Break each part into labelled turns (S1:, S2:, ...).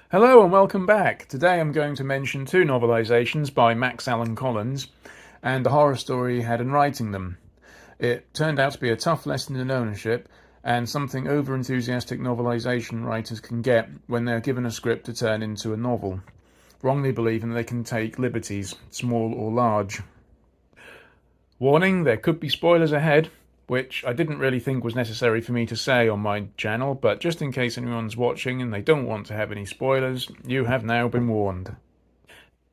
S1: Hello and welcome back. Today I'm going to mention two novelisations by Max Allan Collins and the horror story he had in writing them. It turned out to be a tough lesson in ownership and something over-enthusiastic novelisation writers can get when they're given a script to turn into a novel, wrongly believing they can take liberties, small or large. Warning, there could be spoilers ahead, which I didn't really think was necessary for me to say on my channel, but just in case anyone's watching and they don't want to have any spoilers, you have now been warned.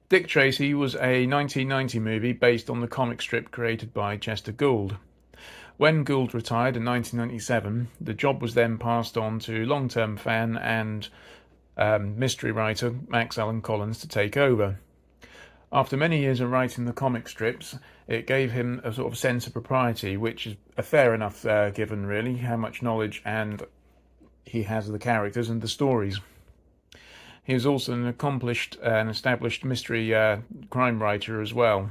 S1: Dick Tracy was a 1990 movie based on the comic strip created by Chester Gould. When Gould retired in 1997, the job was then passed on to long-term fan and mystery writer Max Allan Collins to take over. After many years of writing the comic strips, it gave him a sort of sense of propriety, which is a fair enough given, really, how much knowledge and he has of the characters and the stories. He is also an accomplished and established mystery crime writer as well.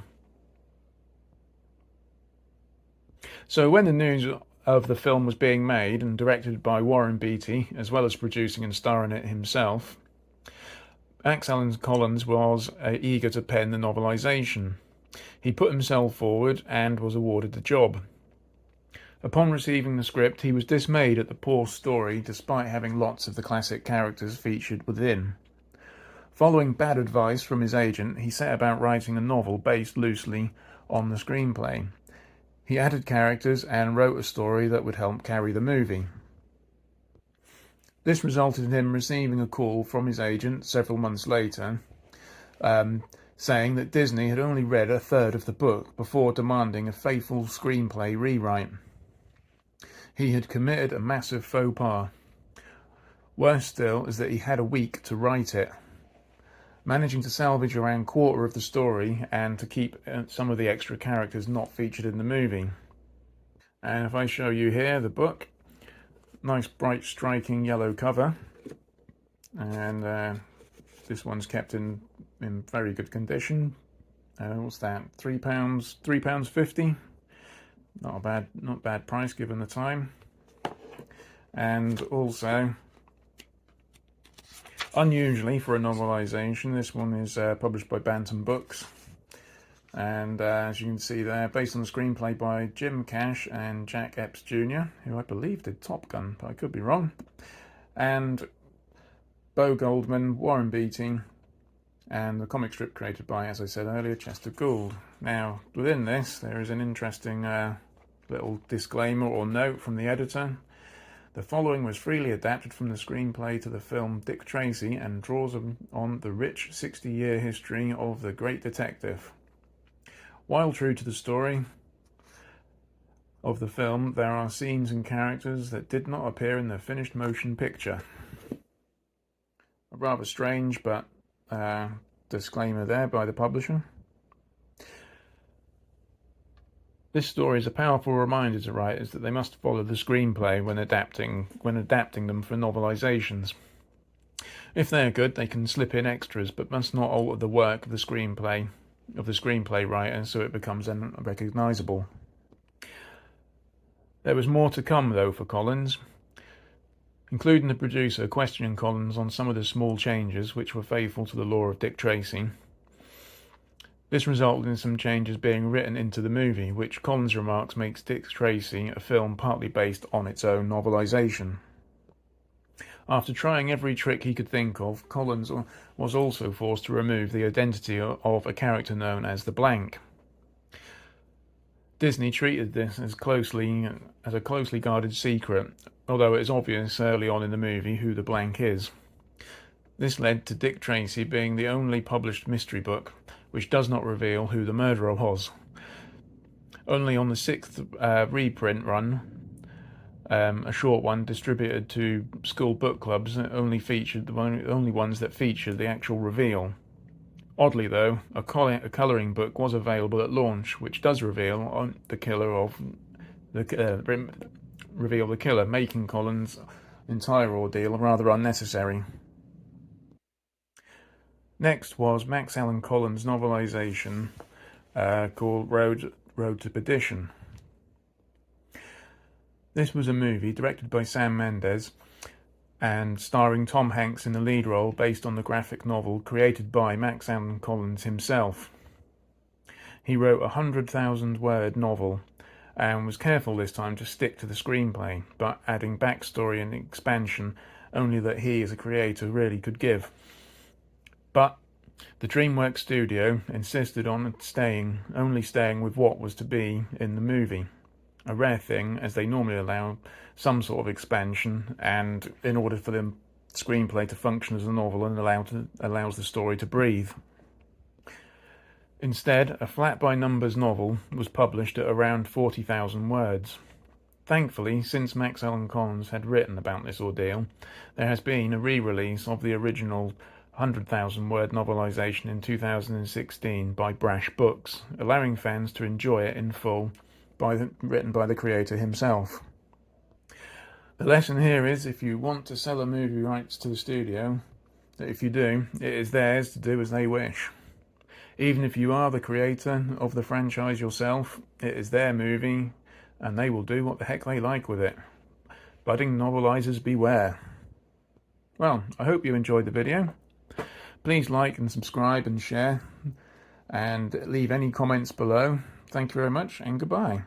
S1: So when the news of the film was being made and directed by Warren Beatty, as well as producing and starring in it himself, Max Allan Collins was eager to pen the novelisation. He put himself forward and was awarded the job. Upon receiving the script, he was dismayed at the poor story despite having lots of the classic characters featured within. Following bad advice from his agent, he set about writing a novel based loosely on the screenplay. He added characters and wrote a story that would help carry the movie. This resulted in him receiving a call from his agent several months later, saying that Disney had only read a third of the book before demanding a faithful screenplay rewrite. He had committed a massive faux pas. Worse still is that he had a week to write it, managing to salvage around a quarter of the story and to keep some of the extra characters not featured in the movie. And if I show you here the book, nice bright striking yellow cover, and this one's kept in very good condition. What's that? £3.50. Not a bad price given the time. And also, unusually for a novelisation, this one is published by Bantam Books. And as you can see there, based on the screenplay by Jim Cash and Jack Epps Jr., who I believe did Top Gun, but I could be wrong, and Bo Goldman, Warren Beatty, and the comic strip created by, as I said earlier, Chester Gould. Now, within this, there is an interesting little disclaimer or note from the editor. The following was freely adapted from the screenplay to the film Dick Tracy and draws on the rich 60-year history of the great detective. While true to the story of the film, there are scenes and characters that did not appear in the finished motion picture. A rather strange, but disclaimer there by the publisher. This story is a powerful reminder to writers that they must follow the screenplay when adapting them for novelizations. If they are good, they can slip in extras, but must not alter the work of the screenplay writer so it becomes unrecognisable. There was more to come though for Collins, including the producer questioning Collins on some of the small changes which were faithful to the lore of Dick Tracy. This resulted in some changes being written into the movie, which Collins remarks makes Dick Tracy a film partly based on its own novelisation. After trying every trick he could think of, Collins was also forced to remove the identity of a character known as the Blank. Disney treated this as a closely guarded secret, although it is obvious early on in the movie who the Blank is. This led to Dick Tracy being the only published mystery book which does not reveal who the murderer was. Only on the 6th reprint run, a short one distributed to school book clubs that only ones that featured the actual reveal. Oddly though, a colouring book was available at launch, which does reveal the killer, making Collins' entire ordeal rather unnecessary. Next was Max Allan Collins' novelisation called Road to Perdition. This was a movie directed by Sam Mendes and starring Tom Hanks in the lead role, based on the graphic novel created by Max Allan Collins himself. He wrote a 100,000-word novel and was careful this time to stick to the screenplay, but adding backstory and expansion only that he as a creator really could give. But the DreamWorks studio insisted on only staying with what was to be in the movie, a rare thing as they normally allow some sort of expansion, and in order for the screenplay to function as a novel and allows the story to breathe. Instead, a flat-by-numbers novel was published at around 40,000 words. Thankfully, since Max Allan Collins had written about this ordeal, there has been a re-release of the original 100,000-word novelisation in 2016 by Brash Books, allowing fans to enjoy it in full, written by the creator himself. The lesson here is, if you want to sell a movie rights to the studio, that if you do, it is theirs to do as they wish. Even if you are the creator of the franchise yourself, it is their movie, and they will do what the heck they like with it. Budding novelisers beware. Well, I hope you enjoyed the video. Please like and subscribe and share, and leave any comments below. Thank you very much, and goodbye.